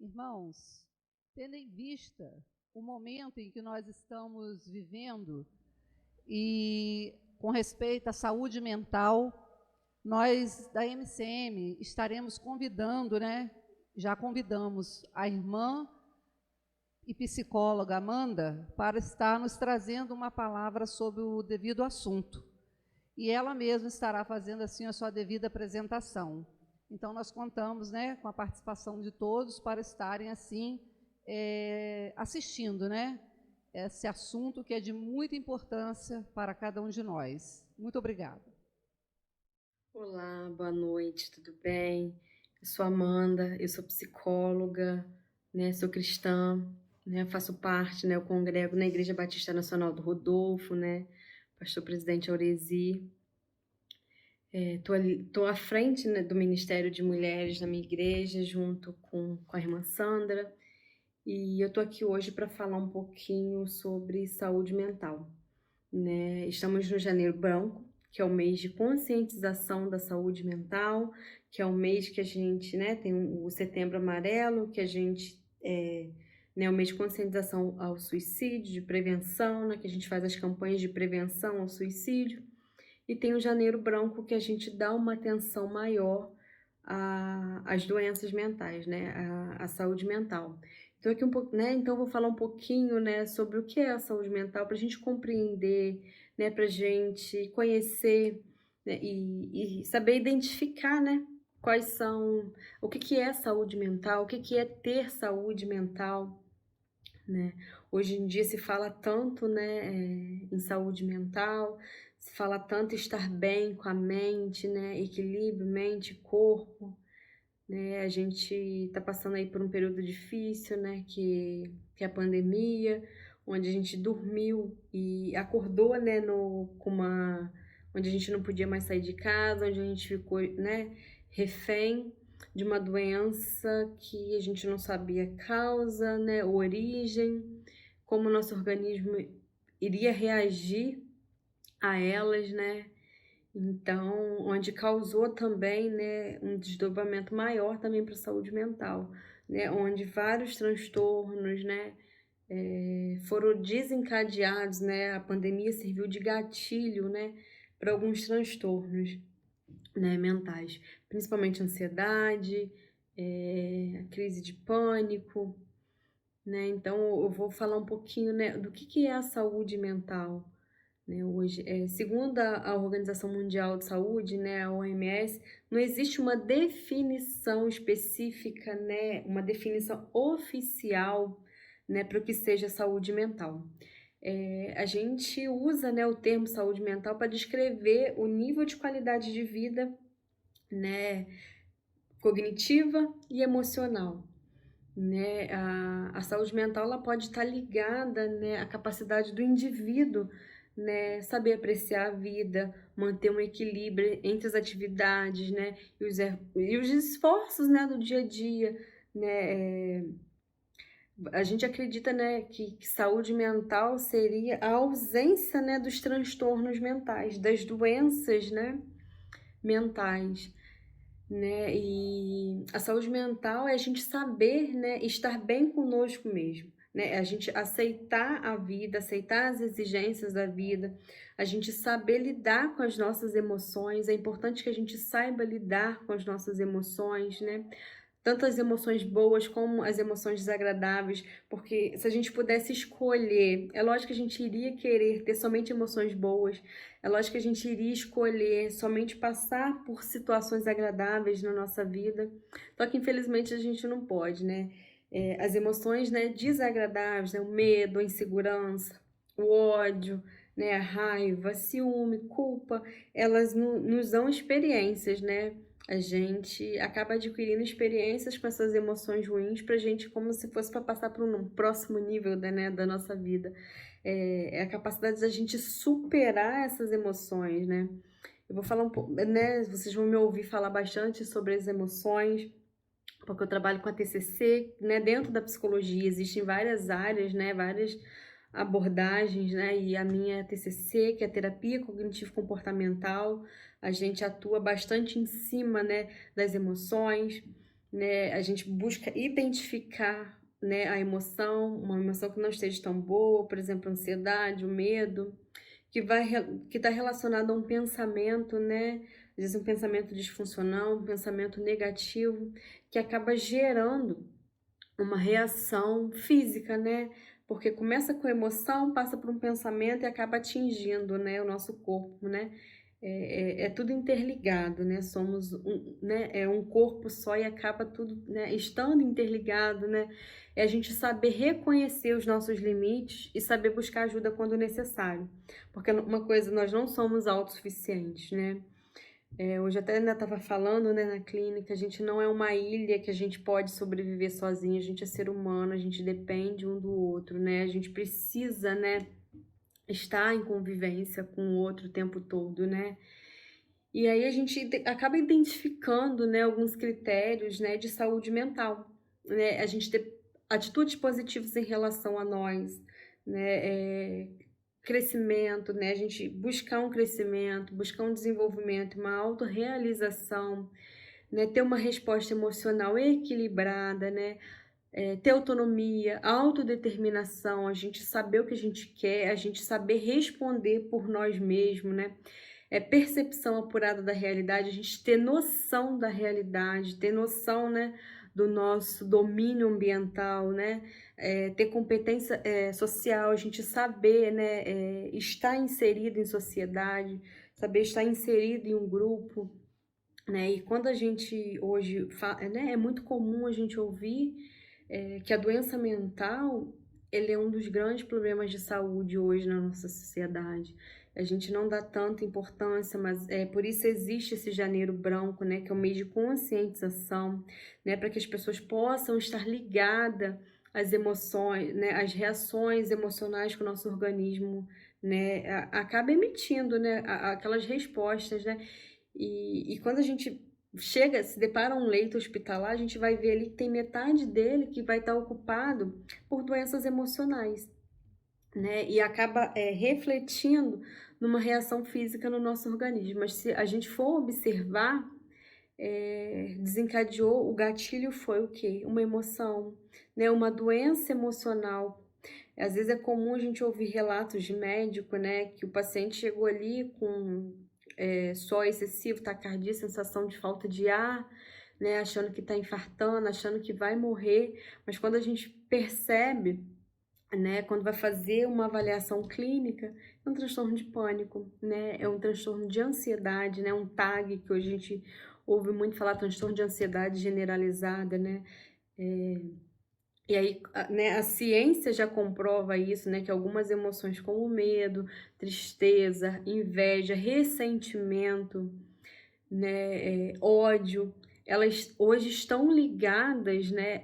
Irmãos, tendo em vista o momento em que nós estamos vivendo e com respeito à saúde mental, nós da MCM estaremos convidando, já convidamos a irmã e psicóloga Amanda para estar nos trazendo uma palavra sobre o devido assunto. E ela mesma estará fazendo assim a sua devida apresentação. Então, nós contamos com a participação de todos para estarem assim assistindo esse assunto que é de muita importância para cada um de nós. Muito obrigada. Olá, boa noite, tudo bem? Eu sou Amanda, eu sou psicóloga, sou cristã, faço parte, eu congrego na Igreja Batista Nacional do Rodolfo, pastor presidente Auresi. Tô à frente do Ministério de Mulheres na minha igreja, junto com a irmã Sandra, e eu tô aqui hoje para falar um pouquinho sobre saúde mental. Estamos no Janeiro Branco, que é o mês de conscientização da saúde mental, que é o mês que a gente tem o Setembro Amarelo, que a gente o mês de conscientização ao suicídio, de prevenção, que a gente faz as campanhas de prevenção ao suicídio. E tem o Janeiro Branco, que a gente dá uma atenção maior às doenças mentais, à saúde mental. Então, aqui então eu vou falar um pouquinho, sobre o que é a saúde mental, para a gente compreender, para a gente conhecer, e saber identificar, quais são, o que é saúde mental, o que é ter saúde mental, Hoje em dia se fala tanto, em saúde mental, se fala tanto em estar bem com a mente, equilíbrio, mente e corpo, A gente está passando aí por um período difícil, que é a pandemia, onde a gente dormiu e acordou, onde a gente não podia mais sair de casa, onde a gente ficou, refém de uma doença que a gente não sabia a causa, origem, como o nosso organismo iria reagir a elas, Então, onde causou também, um desdobramento maior também para a saúde mental, Onde vários transtornos, foram desencadeados, A pandemia serviu de gatilho, para alguns transtornos, mentais, principalmente ansiedade, crise de pânico, Então, eu vou falar um pouquinho, do que é a saúde mental. Hoje, segundo a Organização Mundial de Saúde, a OMS, não existe uma definição específica, uma definição oficial, para o que seja saúde mental. A gente usa, o termo saúde mental para descrever o nível de qualidade de vida, cognitiva e emocional. A saúde mental ela pode estar ligada, à capacidade do indivíduo, saber apreciar a vida, manter um equilíbrio entre as atividades, e os esforços, do dia a dia, A gente acredita, que saúde mental seria a ausência, dos transtornos mentais, das doenças, mentais. E a saúde mental é a gente saber, estar bem conosco mesmo, A gente aceitar a vida, aceitar as exigências da vida, a gente saber lidar com as nossas emoções. É importante que a gente saiba lidar com as nossas emoções, Tanto as emoções boas como as emoções desagradáveis, porque se a gente pudesse escolher, é lógico que a gente iria querer ter somente emoções boas, é lógico que a gente iria escolher somente passar por situações agradáveis na nossa vida, só que infelizmente a gente não pode, As emoções, desagradáveis, o medo, a insegurança, o ódio, a raiva, ciúme, culpa, elas nos dão experiências, A gente acaba adquirindo experiências com essas emoções ruins pra gente, como se fosse para passar para um próximo nível da nossa vida. É a capacidade da gente superar essas emoções, Eu vou falar um pouco, Vocês vão me ouvir falar bastante sobre as emoções, porque eu trabalho com a TCC, Dentro da psicologia existem várias áreas, várias abordagens, E a minha TCC, que é a terapia cognitivo-comportamental, a gente atua bastante em cima, das emoções, né? A gente busca identificar, né, a emoção, uma emoção que não esteja tão boa, por exemplo, a ansiedade, o medo, que está relacionado a um pensamento, né? Às vezes um pensamento disfuncional, um pensamento negativo, que acaba gerando uma reação física, né? Porque começa com emoção, passa por um pensamento e acaba atingindo, né, o nosso corpo, né? É tudo interligado, né? Somos né, um corpo só e acaba tudo, né, estando interligado, né? É a gente saber reconhecer os nossos limites e saber buscar ajuda quando necessário. Porque uma coisa, nós não somos autossuficientes, né? Hoje até ainda estava falando, né, na clínica, a gente não é uma ilha que a gente pode sobreviver sozinho, a gente é ser humano, a gente depende um do outro, né? A gente precisa, né, estar em convivência com o outro o tempo todo, né? E aí a gente acaba identificando, né, alguns critérios, né, de saúde mental, né? A gente ter atitudes positivas em relação a nós, né? Crescimento, né? A gente buscar um crescimento, buscar um desenvolvimento, uma autorrealização, né? Ter uma resposta emocional equilibrada, né? Ter autonomia, autodeterminação, a gente saber o que a gente quer, a gente saber responder por nós mesmos, né? Percepção apurada da realidade, a gente ter noção da realidade, ter noção, né, do nosso domínio ambiental, né? Ter competência social, a gente saber, né, estar inserido em sociedade, saber estar inserido em um grupo, né? E quando a gente hoje, né, é muito comum a gente ouvir que a doença mental ele é um dos grandes problemas de saúde hoje na nossa sociedade. A gente não dá tanta importância, mas por isso existe esse Janeiro Branco, né, que é um mês de conscientização, né, para que as pessoas possam estar ligadas às emoções, né, às reações emocionais que o nosso organismo, né, acaba emitindo, né, aquelas respostas, né, e quando a gente chega, se depara um leito hospitalar, a gente vai ver ali que tem metade dele que vai estar ocupado por doenças emocionais, né? E acaba refletindo numa reação física no nosso organismo. Mas se a gente for observar, desencadeou, o gatilho foi o quê? Uma emoção, né? Uma doença emocional. Às vezes é comum a gente ouvir relatos de médico, né? Que o paciente chegou ali com suor excessivo, taquicardia, sensação de falta de ar, né? Achando que está infartando, achando que vai morrer. Mas quando a gente percebe, né, quando vai fazer uma avaliação clínica, é um transtorno de pânico, né? É um transtorno de ansiedade, né? Um TAG, que hoje a gente ouve muito falar, transtorno de ansiedade generalizada, né? E aí, né, a ciência já comprova isso, né, que algumas emoções como medo, tristeza, inveja, ressentimento, né, ódio, elas hoje estão ligadas, né,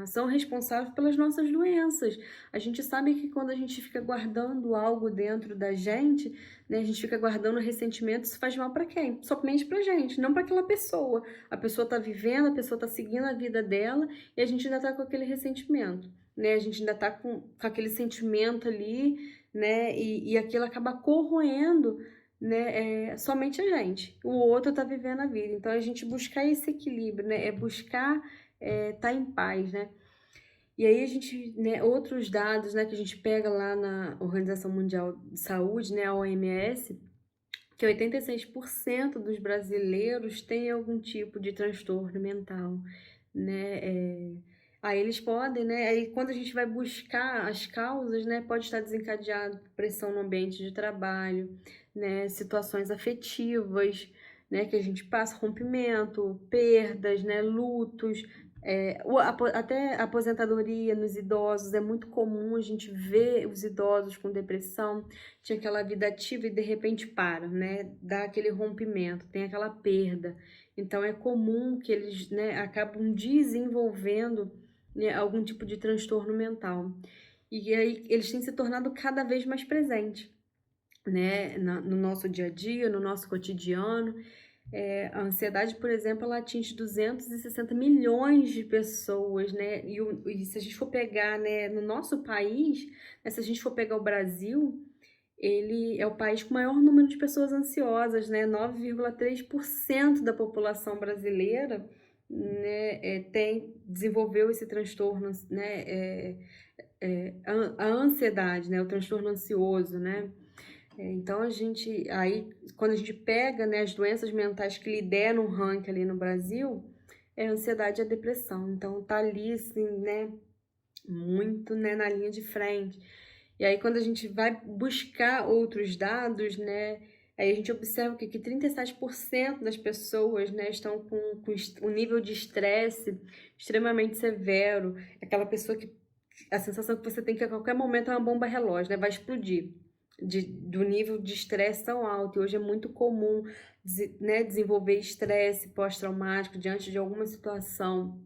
são responsáveis pelas nossas doenças. A gente sabe que quando a gente fica guardando algo dentro da gente, né, a gente fica guardando ressentimento, isso faz mal para quem? Somente pra gente, não para aquela pessoa. A pessoa tá vivendo, a pessoa tá seguindo a vida dela e a gente ainda tá com aquele ressentimento, né? A gente ainda tá com aquele sentimento ali, né? E aquilo acaba corroendo, né, somente a gente. O outro tá vivendo a vida. Então, a gente buscar esse equilíbrio, né? É buscar tá em paz, né? E aí a gente, né, outros dados, né, que a gente pega lá na Organização Mundial de Saúde, né, a OMS, que 86% dos brasileiros têm algum tipo de transtorno mental, né? Aí eles podem, né? Aí quando a gente vai buscar as causas, né? Pode estar desencadeado por pressão no ambiente de trabalho, né? Situações afetivas, né? Que a gente passa, rompimento, perdas, né? Lutos, até aposentadoria nos idosos. É muito comum a gente ver os idosos com depressão, tinha aquela vida ativa e de repente para, né? Dá aquele rompimento, tem aquela perda. Então é comum que eles, né, acabam desenvolvendo, né, algum tipo de transtorno mental. E aí eles têm se tornado cada vez mais presentes, né, no nosso dia a dia, no nosso cotidiano. A ansiedade, por exemplo, ela atinge 260 milhões de pessoas, né? E se a gente for pegar, né, no nosso país, né, se a gente for pegar o Brasil, ele é o país com o maior número de pessoas ansiosas, né? 9,3% da população brasileira, né, desenvolveu esse transtorno, né, a ansiedade, né, o transtorno ansioso, né. Então aí quando a gente pega, né, as doenças mentais que lideram o ranking ali no Brasil, é a ansiedade e a depressão. Então tá ali, assim, né, muito, né, na linha de frente. E aí quando a gente vai buscar outros dados, né, aí a gente observa que 37% das pessoas, né, estão com um nível de estresse extremamente severo. Aquela pessoa que a sensação que você tem que a qualquer momento é uma bomba relógio, né, vai explodir. Do nível de estresse tão alto. E hoje é muito comum, né, desenvolver estresse pós-traumático diante de alguma situação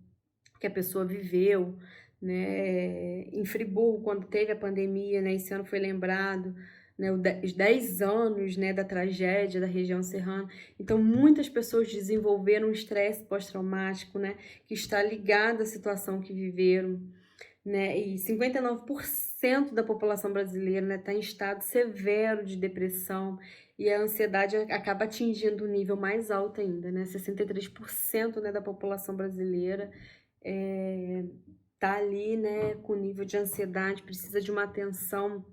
que a pessoa viveu, né? Em Friburgo, quando teve a pandemia, né, esse ano foi lembrado, né, os 10 anos, né, da tragédia da região serrana. Então, muitas pessoas desenvolveram estresse pós-traumático, né, que está ligado à situação que viveram, né, e 59% da população brasileira, né, está em estado severo de depressão, e a ansiedade acaba atingindo um nível mais alto ainda, né, 63%, né, da população brasileira tá ali, né, com nível de ansiedade, precisa de uma atenção,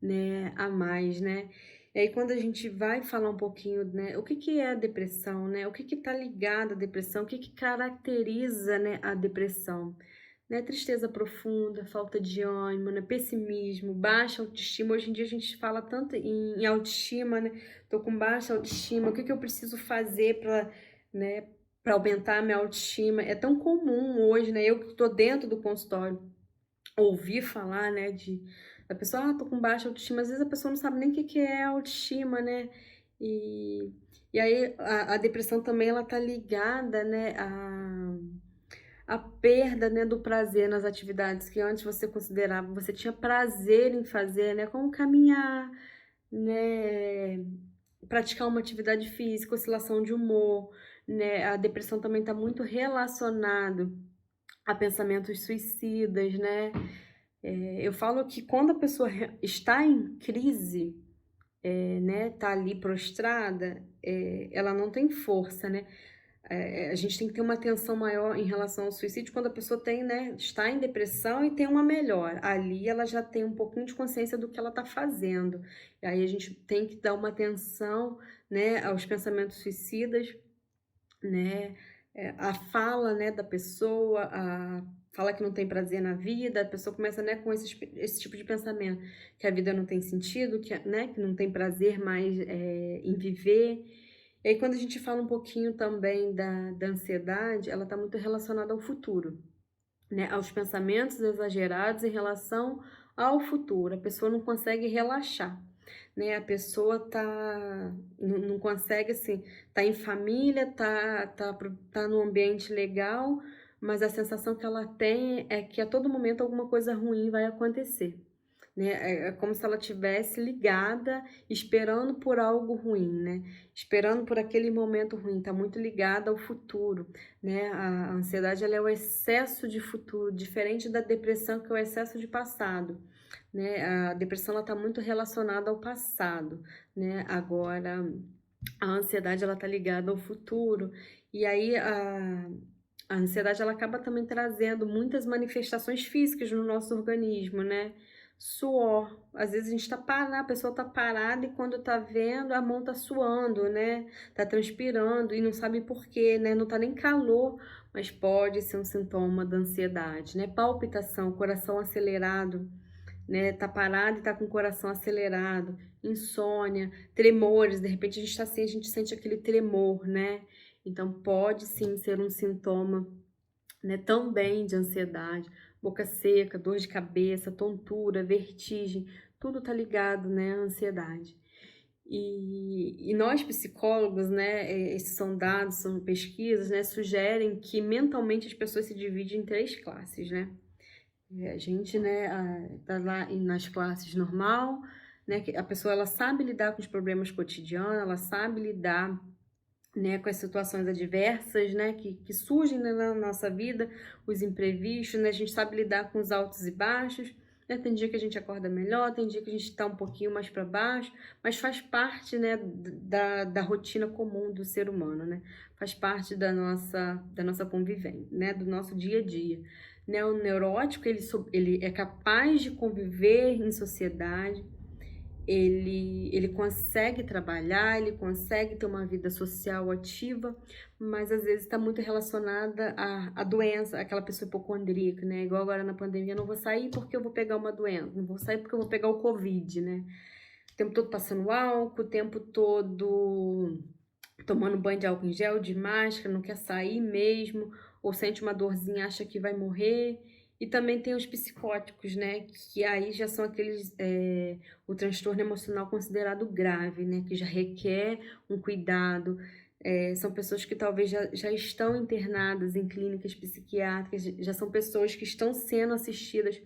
né, a mais, né. E aí quando a gente vai falar um pouquinho, né, o que que é a depressão, né, o que que tá ligado à depressão, o que que caracteriza, né, a depressão, né, tristeza profunda, falta de ânimo, né, pessimismo, baixa autoestima. Hoje em dia a gente fala tanto em autoestima, né, tô com baixa autoestima, o que que eu preciso fazer para, né, para aumentar a minha autoestima? É tão comum hoje, né, eu que tô dentro do consultório, ouvir falar, né, da pessoa: "Ah, tô com baixa autoestima", às vezes a pessoa não sabe nem o que que é autoestima, né, e e aí a depressão também ela tá ligada, né, a perda, né, do prazer nas atividades que antes você considerava, você tinha prazer em fazer, né, como caminhar, né, praticar uma atividade física, oscilação de humor, né. A depressão também está muito relacionado a pensamentos suicidas, né. Eu falo que quando a pessoa está em crise, né, tá ali prostrada, ela não tem força, né. A gente tem que ter uma atenção maior em relação ao suicídio quando a pessoa tem, né, está em depressão e tem uma melhora. Ali ela já tem um pouquinho de consciência do que ela está fazendo. E aí a gente tem que dar uma atenção, né, aos pensamentos suicidas, né, a fala, né, da pessoa, a fala que não tem prazer na vida, a pessoa começa, né, com esse tipo de pensamento, que a vida não tem sentido, né, que não tem prazer mais, em viver. E aí quando a gente fala um pouquinho também da ansiedade, ela está muito relacionada ao futuro, né, aos pensamentos exagerados em relação ao futuro. A pessoa não consegue relaxar, né, a pessoa não consegue, assim, tá em família, tá num ambiente legal, mas a sensação que ela tem é que a todo momento alguma coisa ruim vai acontecer, né, é como se ela tivesse ligada, esperando por algo ruim, né, esperando por aquele momento ruim, tá muito ligada ao futuro, né. A ansiedade ela é o excesso de futuro, diferente da depressão que é o excesso de passado, né. A depressão ela tá muito relacionada ao passado, né, agora a ansiedade ela tá ligada ao futuro, e aí a ansiedade ela acaba também trazendo muitas manifestações físicas no nosso organismo, né. Suor, às vezes a gente tá parado, a pessoa tá parada e quando tá vendo a mão tá suando, né, tá transpirando e não sabe por quê, né, não tá nem calor, mas pode ser um sintoma da ansiedade, né. Palpitação, coração acelerado, né, tá parado e tá com o coração acelerado, insônia, tremores, de repente a gente tá assim, a gente sente aquele tremor, né. Então pode sim ser um sintoma, né, também de ansiedade, boca seca, dor de cabeça, tontura, vertigem, tudo tá ligado, né, à ansiedade. E nós psicólogos, né, esses são dados, são pesquisas, né, sugerem que mentalmente as pessoas se dividem em 3 classes, né. A gente, né, tá lá nas classes normal, né, que a pessoa ela sabe lidar com os problemas cotidianos, ela sabe lidar, né, com as situações adversas, né, que surgem, né, na nossa vida, os imprevistos, né, a gente sabe lidar com os altos e baixos, né? Tem dia que a gente acorda melhor, tem dia que a gente está um pouquinho mais para baixo, mas faz parte, né, da rotina comum do ser humano, né? Faz parte da nossa convivência, né, do nosso dia a dia. Né? O neurótico, ele é capaz de conviver em sociedade, ele consegue trabalhar, ele consegue ter uma vida social ativa, mas às vezes está muito relacionada à doença, aquela pessoa hipocondríaca, né? Igual agora na pandemia, não vou sair porque eu vou pegar uma doença, não vou sair porque eu vou pegar o Covid, né? O tempo todo passando álcool, o tempo todo tomando banho de álcool em gel, de máscara, não quer sair mesmo, ou sente uma dorzinha, acha que vai morrer. E também tem os psicóticos, né? Que aí já são aqueles, o transtorno emocional considerado grave, né? Que já requer um cuidado. São pessoas que talvez já estão internadas em clínicas psiquiátricas, já são pessoas que estão sendo assistidas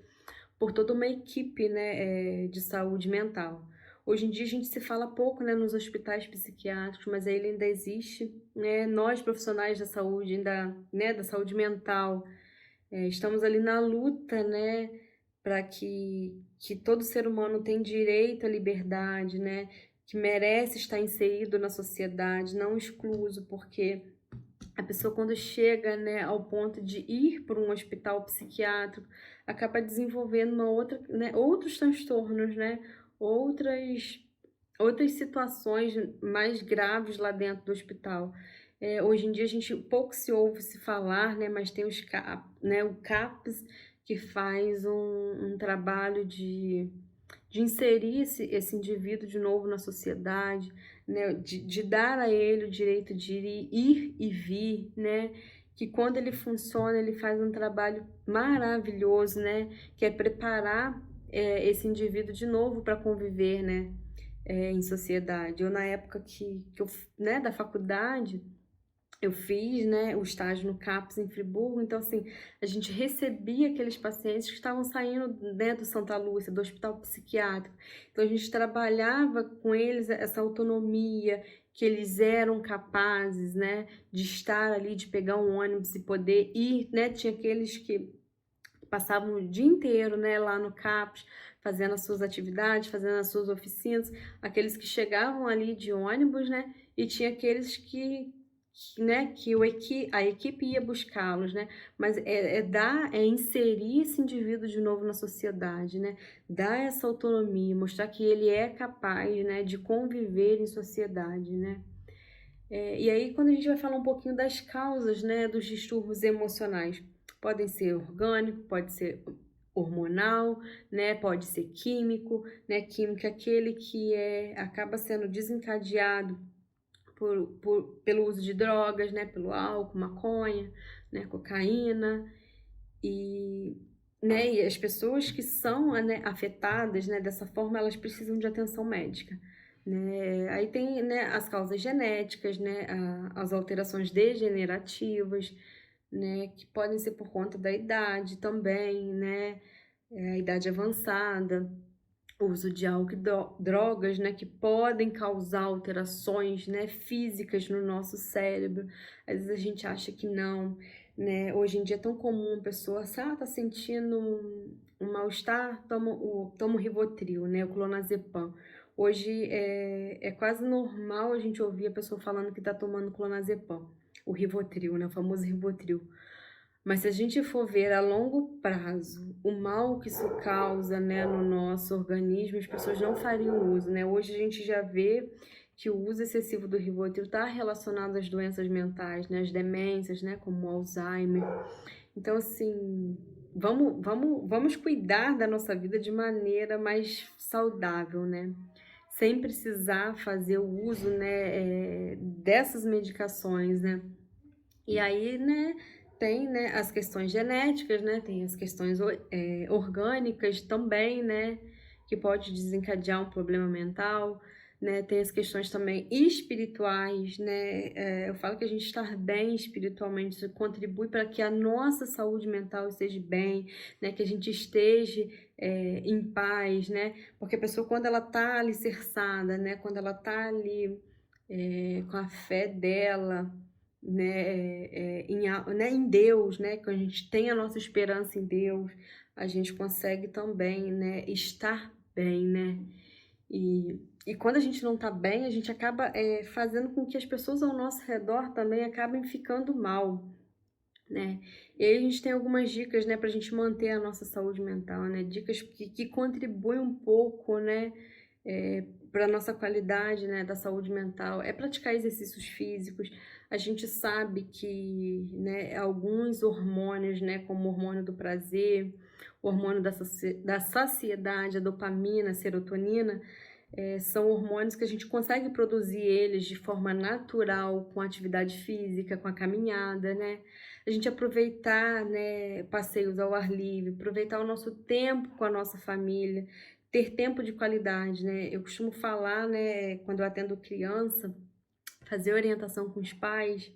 por toda uma equipe, né, de saúde mental. Hoje em dia a gente se fala pouco, né, nos hospitais psiquiátricos, mas ele ainda existe, né? Nós profissionais da saúde, ainda, né, da saúde mental, estamos ali na luta, né, para que todo ser humano tem direito à liberdade, né, que merece estar inserido na sociedade, não excluso, porque a pessoa quando chega, né, ao ponto de ir para um hospital psiquiátrico, acaba desenvolvendo uma outra, né, outros transtornos, né, outras outras situações mais graves lá dentro do hospital. Hoje em dia a gente pouco se ouve se falar, né, mas tem né, o CAPS, que faz um trabalho de inserir esse indivíduo de novo na sociedade, né, de dar a ele o direito de ir e vir, né, que quando ele funciona, ele faz um trabalho maravilhoso, né, que é preparar esse indivíduo de novo para conviver, né, em sociedade. Eu, na época que eu, né, da faculdade, eu fiz, né, o estágio no CAPS em Friburgo, então, assim, a gente recebia aqueles pacientes que estavam saindo dentro do Santa Lúcia, do hospital psiquiátrico. Então, a gente trabalhava com eles essa autonomia, que eles eram capazes, né, de estar ali, de pegar um ônibus e poder ir, né, tinha aqueles que passavam o dia inteiro, né, lá no CAPS, fazendo as suas atividades, fazendo as suas oficinas, aqueles que chegavam ali de ônibus, né, e tinha aqueles né, que a equipe ia buscá-los, né, mas é inserir esse indivíduo de novo na sociedade, né, dar essa autonomia, mostrar que ele é capaz, né, de conviver em sociedade, né. E aí, quando a gente vai falar um pouquinho das causas, né, dos distúrbios emocionais, podem ser orgânico, pode ser hormonal, né, pode ser químico, né, químico é aquele que acaba sendo desencadeado pelo uso de drogas, né, pelo álcool, maconha, né, cocaína, e, né, e as pessoas que são, né, afetadas, né, dessa forma, elas precisam de atenção médica. Né? Aí tem, né, as causas genéticas, né, as alterações degenerativas, né, que podem ser por conta da idade também, né, a idade avançada, o uso de álcool e drogas, né, que podem causar alterações, né, físicas no nosso cérebro. Às vezes a gente acha que não, né? Hoje em dia é tão comum a pessoa, se ela tá sentindo um mal-estar, toma o Rivotril, né, o clonazepam. Hoje é quase normal a gente ouvir a pessoa falando que tá tomando clonazepam, o Rivotril, né, o famoso Rivotril. Mas se a gente for ver a longo prazo o mal que isso causa, né, no nosso organismo, as pessoas não fariam uso, né? Hoje a gente já vê que o uso excessivo do Rivotril está relacionado às doenças mentais, né, às demências, né, como o Alzheimer. Então, assim, vamos cuidar da nossa vida de maneira mais saudável, né? Sem precisar fazer o uso, né, dessas medicações, né? E aí, né, tem, né, as questões genéticas, né, tem as questões orgânicas também, né, que pode desencadear um problema mental, né, tem as questões também espirituais, né, eu falo que a gente estar bem espiritualmente isso contribui para que a nossa saúde mental esteja bem, né, que a gente esteja em paz, né, porque a pessoa quando ela está alicerçada, né, quando ela está ali com a fé dela, né, em Deus, né, que a gente tem a nossa esperança em Deus, a gente consegue também, né, estar bem, né? E quando a gente não tá bem, a gente acaba fazendo com que as pessoas ao nosso redor também acabem ficando mal, né? E aí a gente tem algumas dicas, né, pra gente manter a nossa saúde mental, né? Dicas que contribuem um pouco, né, para nossa qualidade, né, da saúde mental. É praticar exercícios físicos. A gente sabe que, né, alguns hormônios, né, como o hormônio do prazer, o hormônio da saciedade, a dopamina, a serotonina, são hormônios que a gente consegue produzir eles de forma natural, com atividade física, com a caminhada, né? A gente aproveitar, né, passeios ao ar livre, aproveitar o nosso tempo com a nossa família, ter tempo de qualidade, né? Eu costumo falar, né, quando eu atendo criança, fazer orientação com os pais,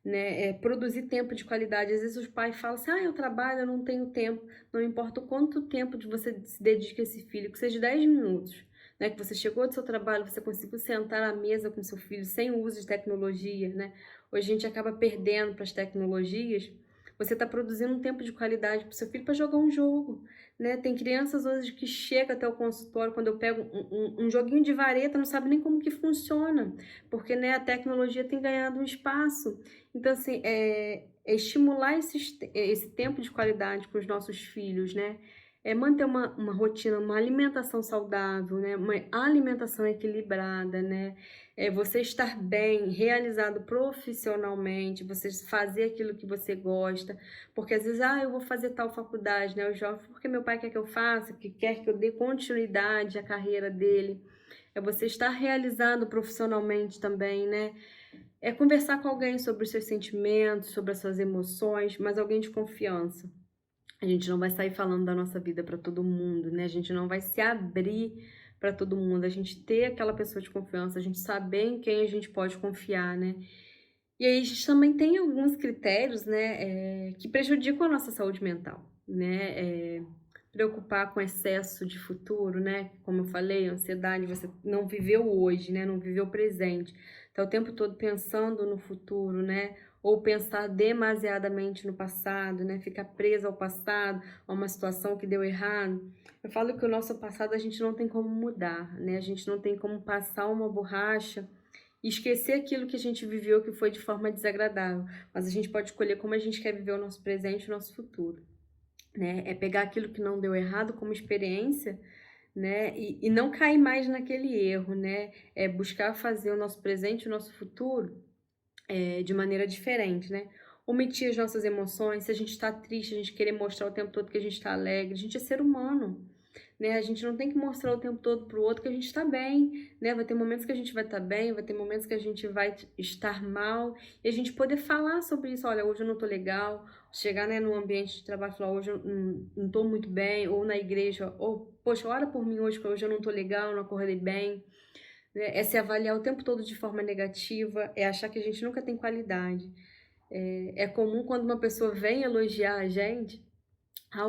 né, produzir tempo de qualidade. Às vezes os pais falam assim, eu trabalho, eu não tenho tempo. Não importa o quanto tempo de você se dedica a esse filho, que seja 10 minutos, né, que você chegou do seu trabalho, você conseguiu sentar à mesa com seu filho sem o uso de tecnologia, né? Hoje a gente acaba perdendo para as tecnologias. Você está produzindo um tempo de qualidade para o seu filho para jogar um jogo, né? Tem crianças hoje que chegam até o consultório, quando eu pego um joguinho de vareta, não sabe nem como que funciona, porque, né, a tecnologia tem ganhado um espaço. Então, assim, é estimular esse tempo de qualidade com os nossos filhos, né? É manter uma rotina, uma alimentação saudável, né? Uma alimentação equilibrada, né? É você estar bem, realizado profissionalmente, você fazer aquilo que você gosta. Porque às vezes, eu vou fazer tal faculdade, né? O jovem, porque meu pai quer que eu faça, que quer que eu dê continuidade à carreira dele. É você estar realizado profissionalmente também, né? É conversar com alguém sobre os seus sentimentos, sobre as suas emoções, mas alguém de confiança. A gente não vai sair falando da nossa vida para todo mundo, né? A gente não vai se abrir para todo mundo. A gente ter aquela pessoa de confiança, a gente saber em quem a gente pode confiar, né? E aí a gente também tem alguns critérios, né, que prejudicam a nossa saúde mental, né? Preocupar com excesso de futuro, né? Como eu falei, ansiedade, você não viveu hoje, né? Não viveu o presente. Tá o tempo todo pensando no futuro, né? Ou pensar demasiadamente no passado, né? Ficar presa ao passado, a uma situação que deu errado. Eu falo que o nosso passado a gente não tem como mudar, né? A gente não tem como passar uma borracha e esquecer aquilo que a gente viveu que foi de forma desagradável. Mas a gente pode escolher como a gente quer viver o nosso presente e o nosso futuro, né? É pegar aquilo que não deu errado como experiência, né? E não cair mais naquele erro, né? É buscar fazer o nosso presente e o nosso futuro de maneira diferente, né? Omitir as nossas emoções. Se a gente está triste, a gente querer mostrar o tempo todo que a gente está alegre. A gente é ser humano, né? A gente não tem que mostrar o tempo todo pro outro que a gente está bem, né? Vai ter momentos que a gente vai estar bem, vai ter momentos que a gente vai estar mal, e a gente poder falar sobre isso. Olha, hoje eu não tô legal. Chegar, né, no ambiente de trabalho e falar, hoje eu não tô muito bem, ou na igreja, ou, poxa, ora por mim hoje, que hoje eu não tô legal, não acordei bem, né? É se avaliar o tempo todo de forma negativa, é achar que a gente nunca tem qualidade. É comum quando uma pessoa vem elogiar a gente,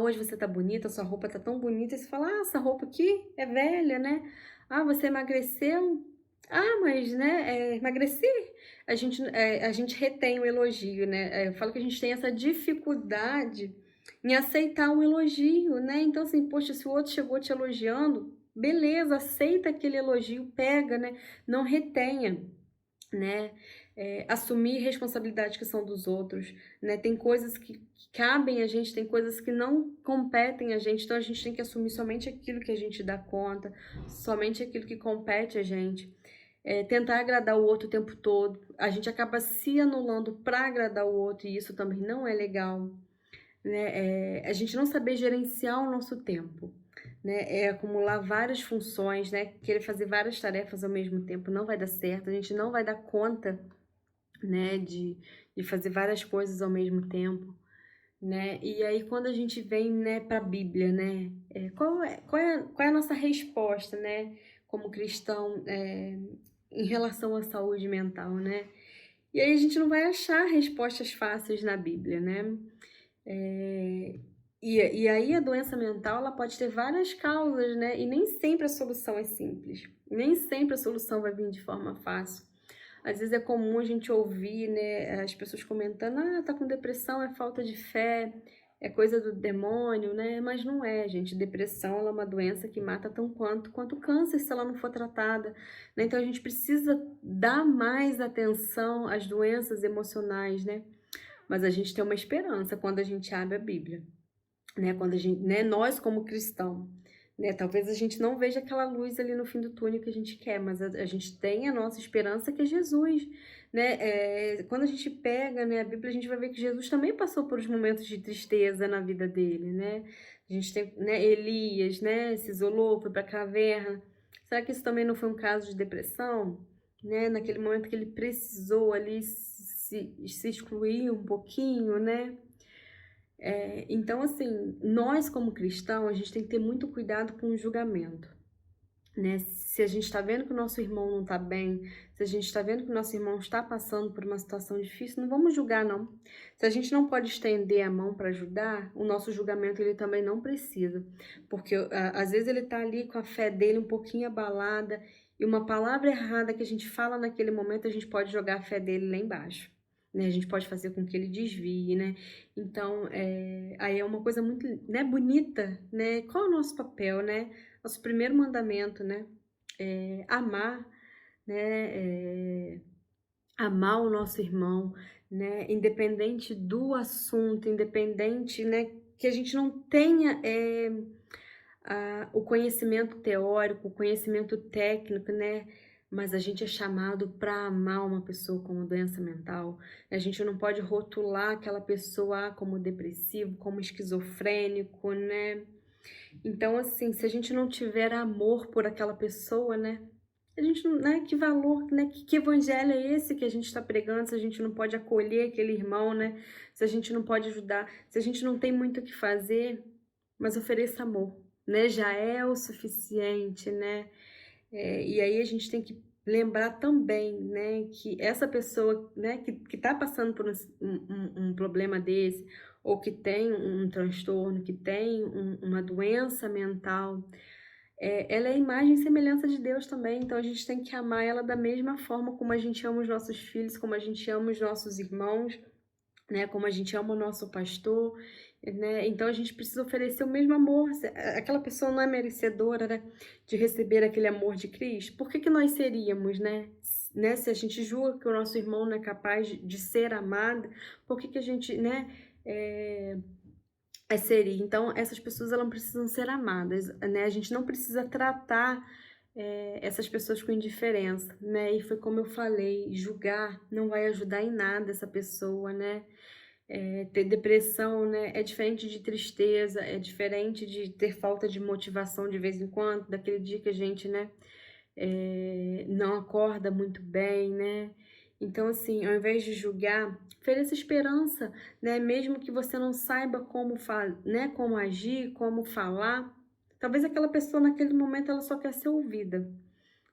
hoje você tá bonita, sua roupa tá tão bonita, e você fala, essa roupa aqui é velha, né? Você emagreceu? Mas, né, emagreci. A gente retém o elogio, né? Eu falo que a gente tem essa dificuldade em aceitar um elogio, né? Então, assim, poxa, se o outro chegou te elogiando, beleza, aceita aquele elogio, pega, né? Não retenha, né? Assumir responsabilidades que são dos outros, né? Tem coisas que cabem a gente, tem coisas que não competem a gente, então a gente tem que assumir somente aquilo que a gente dá conta, somente aquilo que compete a gente. Tentar agradar o outro o tempo todo, a gente acaba se anulando para agradar o outro e isso também não é legal, né? A gente não saber gerenciar o nosso tempo, né? Acumular várias funções, né? Querer fazer várias tarefas ao mesmo tempo não vai dar certo, a gente não vai dar conta, né, de fazer várias coisas ao mesmo tempo, né? E aí quando a gente vem, né, para a Bíblia, né, qual é a nossa resposta, né, como cristão, em relação à saúde mental, né? E aí a gente não vai achar respostas fáceis na Bíblia, né? E aí a doença mental ela pode ter várias causas, né? E nem sempre a solução é simples, nem sempre a solução vai vir de forma fácil. Às vezes é comum a gente ouvir, né, as pessoas comentando: "Ah, tá com depressão, é falta de fé, é coisa do demônio", né, mas não é, gente. Depressão, ela é uma doença que mata tão quanto o câncer, se ela não for tratada, né. Então a gente precisa dar mais atenção às doenças emocionais, né. Mas a gente tem uma esperança quando a gente abre a Bíblia, né, quando a gente, né, nós como cristão, né, talvez a gente não veja aquela luz ali no fim do túnel que a gente quer, mas a gente tem a nossa esperança que é Jesus, né, quando a gente pega, né, a Bíblia, a gente vai ver que Jesus também passou por os momentos de tristeza na vida dele, né, a gente tem, né, Elias, né, se isolou, foi para a caverna. Será que isso também não foi um caso de depressão? Né, naquele momento que ele precisou ali se excluir um pouquinho, né. Então, assim, nós como cristãos, a gente tem que ter muito cuidado com o julgamento, né. Se a gente está vendo que o nosso irmão não está bem, se a gente está vendo que o nosso irmão está passando por uma situação difícil, não vamos julgar não. Se a gente não pode estender a mão para ajudar, o nosso julgamento ele também não precisa, porque às vezes ele está ali com a fé dele um pouquinho abalada, e uma palavra errada que a gente fala naquele momento, a gente pode jogar a fé dele lá embaixo, né, a gente pode fazer com que ele desvie, né. Então, aí é uma coisa muito, né, bonita, né. Qual é o nosso papel, né? Nosso primeiro mandamento, né, amar, né, amar o nosso irmão, né, independente do assunto, independente, né, que a gente não tenha, o conhecimento teórico, o conhecimento técnico, né, mas a gente é chamado para amar uma pessoa com doença mental. A gente não pode rotular aquela pessoa como depressivo, como esquizofrênico, né. Então, assim, se a gente não tiver amor por aquela pessoa, né, a gente não, né, que valor, né, que evangelho é esse que a gente está pregando, se a gente não pode acolher aquele irmão, né, se a gente não pode ajudar, se a gente não tem muito o que fazer, mas ofereça amor, né, já é o suficiente, né. E aí a gente tem que lembrar também, né, que essa pessoa, né, que tá passando por um problema desse, ou que tem um transtorno, que tem uma doença mental, ela é a imagem e semelhança de Deus também, então a gente tem que amar ela da mesma forma como a gente ama os nossos filhos, como a gente ama os nossos irmãos, né, como a gente ama o nosso pastor, né, então a gente precisa oferecer o mesmo amor. Se aquela pessoa não é merecedora, né, de receber aquele amor de Cristo, por que que nós seríamos, né, se a gente julga que o nosso irmão não é capaz de ser amado, por que que a gente, né, seria? Então essas pessoas, elas precisam ser amadas, né, a gente não precisa tratar, essas pessoas com indiferença, né, e foi como eu falei, julgar não vai ajudar em nada essa pessoa, né. Ter depressão, né, é diferente de tristeza, é diferente de ter falta de motivação de vez em quando, daquele dia que a gente, né, não acorda muito bem, né. Então, assim, ao invés de julgar, ofereça esperança, né, mesmo que você não saiba né, como agir, como falar, talvez aquela pessoa naquele momento ela só quer ser ouvida,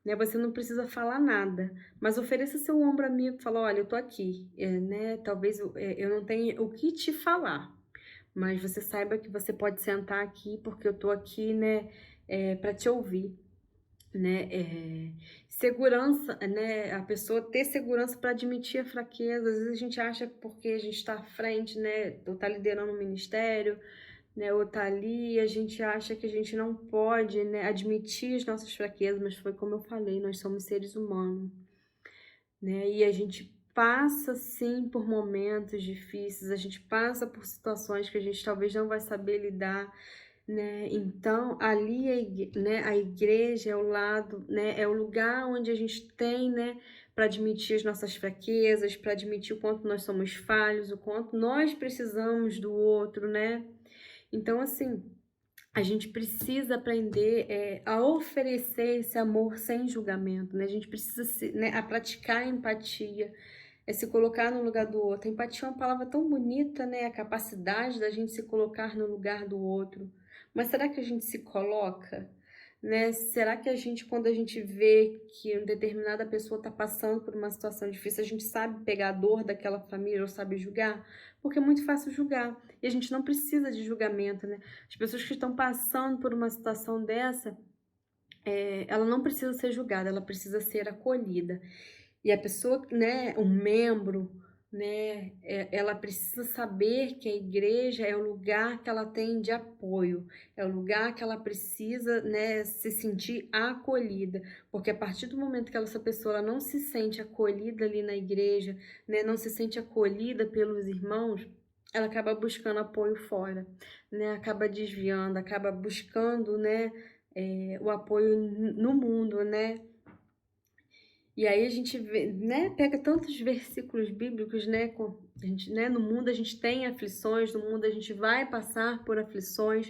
né, você não precisa falar nada, mas ofereça seu ombro amigo, fala: "Olha, eu tô aqui, né, talvez eu não tenha o que te falar, mas você saiba que você pode sentar aqui, porque eu tô aqui, né, pra te ouvir", né. Segurança, né, a pessoa ter segurança para admitir a fraqueza. Às vezes a gente acha que porque a gente tá à frente, né, ou tá liderando um ministério, né, ou tá ali, a gente acha que a gente não pode, né, admitir as nossas fraquezas, mas foi como eu falei, nós somos seres humanos, né, e a gente passa sim por momentos difíceis, a gente passa por situações que a gente talvez não vai saber lidar, né, então ali a igreja é o lado, né, é o lugar onde a gente tem, né, para admitir as nossas fraquezas, para admitir o quanto nós somos falhos, o quanto nós precisamos do outro, né. Então, assim, a gente precisa aprender, a oferecer esse amor sem julgamento, né, a gente precisa né, a praticar a empatia, se colocar no lugar do outro. A empatia é uma palavra tão bonita, né, a capacidade da gente se colocar no lugar do outro. Mas será que a gente se coloca? Né? Será que a gente, quando a gente vê que uma determinada pessoa está passando por uma situação difícil, a gente sabe pegar a dor daquela família ou sabe julgar? Porque é muito fácil julgar. E a gente não precisa de julgamento, né? As pessoas que estão passando por uma situação dessa, ela não precisa ser julgada, ela precisa ser acolhida. E a pessoa, né, um membro, né, ela precisa saber que a igreja é o lugar que ela tem de apoio, é o lugar que ela precisa, né, se sentir acolhida, porque a partir do momento que essa pessoa ela não se sente acolhida ali na igreja, né, não se sente acolhida pelos irmãos, ela acaba buscando apoio fora, né, acaba desviando, acaba buscando, né, o apoio no mundo, né. E aí a gente vê, né, pega tantos versículos bíblicos, né, a gente, né, no mundo a gente tem aflições, no mundo a gente vai passar por aflições,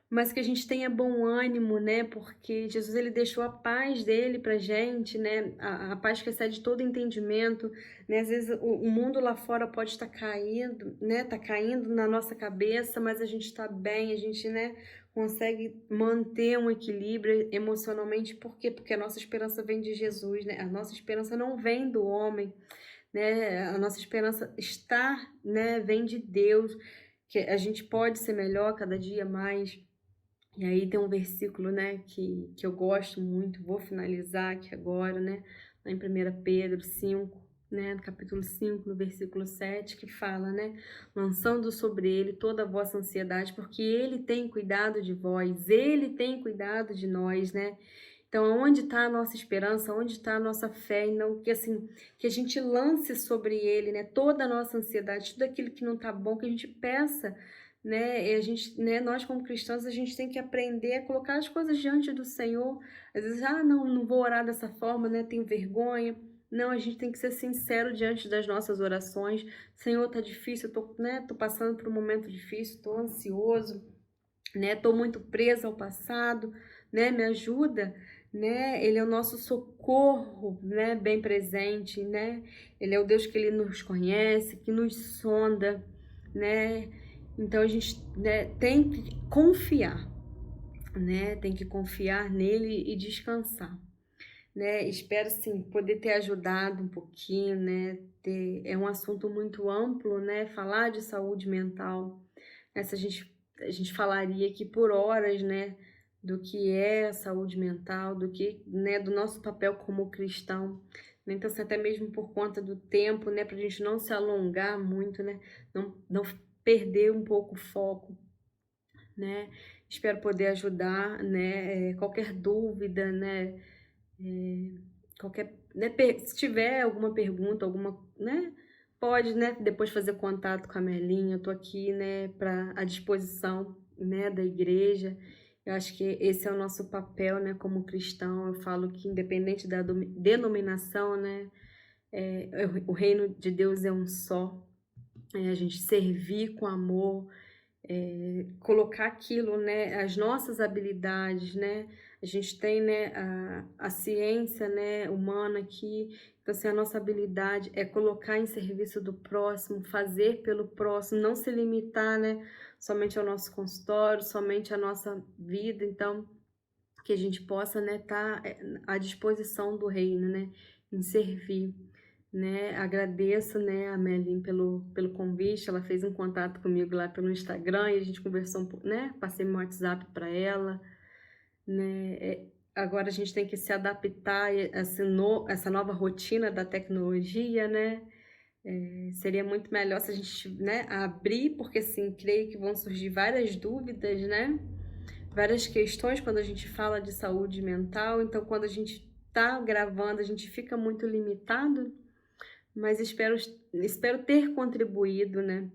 mas que a gente tenha bom ânimo, né, porque Jesus ele deixou a paz dele pra gente, né, a paz que excede todo entendimento, né, às vezes o mundo lá fora pode estar caindo, né, tá caindo na nossa cabeça, mas a gente está bem, a gente, né, consegue manter um equilíbrio emocionalmente, por quê? Porque a nossa esperança vem de Jesus, né? A nossa esperança não vem do homem, né? A nossa esperança está, né, vem de Deus, que a gente pode ser melhor cada dia mais. E aí tem um versículo, né, que eu gosto muito, vou finalizar aqui agora, né, lá em 1 Pedro 5, né, no capítulo 5, no versículo 7, que fala, né, lançando sobre ele toda a vossa ansiedade, porque ele tem cuidado de vós, ele tem cuidado de nós, né. Então, onde está a nossa esperança, onde está a nossa fé, e não que assim, que a gente lance sobre ele, né, toda a nossa ansiedade, tudo aquilo que não está bom, que a gente peça, né, e a gente, né, nós como cristãos, a gente tem que aprender a colocar as coisas diante do Senhor. Às vezes, não, não vou orar dessa forma, né, tenho vergonha. Não, a gente tem que ser sincero diante das nossas orações. Senhor, tá difícil, eu tô, né, tô passando por um momento difícil, tô ansioso, né, tô muito presa ao passado, né, me ajuda, né, ele é o nosso socorro, né, bem presente, né, ele é o Deus que ele nos conhece, que nos sonda, né, então a gente, né, tem que confiar, né, tem que confiar nele e descansar, né, espero sim poder ter ajudado um pouquinho, né, é um assunto muito amplo, né, falar de saúde mental, essa a gente falaria aqui por horas, né, do que é a saúde mental, do que, né, do nosso papel como cristão. Né. Então, assim, até mesmo por conta do tempo, né, para a gente não se alongar muito, né, não perder um pouco o foco, né. Espero poder ajudar, né, qualquer dúvida, né, qualquer, né, se tiver alguma pergunta, alguma, né, pode, né, depois fazer contato com a Melinha, eu tô aqui, né, à disposição, né, da igreja. Eu acho que esse é o nosso papel, né, como cristão. Eu falo que independente da denominação, né, o reino de Deus é um só, a gente servir com amor, colocar aquilo, né, as nossas habilidades, né, a gente tem, né, a ciência, né, humana aqui, então assim, a nossa habilidade é colocar em serviço do próximo, fazer pelo próximo, não se limitar, né, somente ao nosso consultório, somente à nossa vida, então que a gente possa, né, estar à disposição do reino, né, em servir, né. Agradeço, né, a Melin pelo convite, ela fez um contato comigo lá pelo Instagram e a gente conversou um pouco, né, passei meu WhatsApp para ela, né. Agora a gente tem que se adaptar a essa nova rotina da tecnologia, né. Seria muito melhor se a gente, né, abrir, porque assim, creio que vão surgir várias dúvidas, né, várias questões quando a gente fala de saúde mental, então quando a gente está gravando, a gente fica muito limitado, mas espero ter contribuído, né,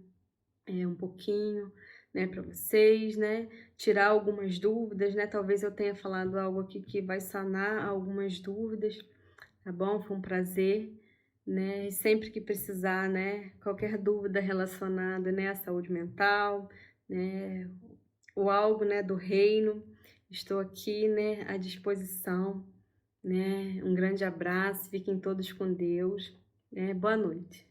um pouquinho, né, para vocês, né, tirar algumas dúvidas, né, talvez eu tenha falado algo aqui que vai sanar algumas dúvidas, tá bom? Foi um prazer, né, e sempre que precisar, né, qualquer dúvida relacionada, né, à saúde mental, né, ou algo, né, do reino, estou aqui, né, à disposição, né. Um grande abraço, fiquem todos com Deus, né. Boa noite.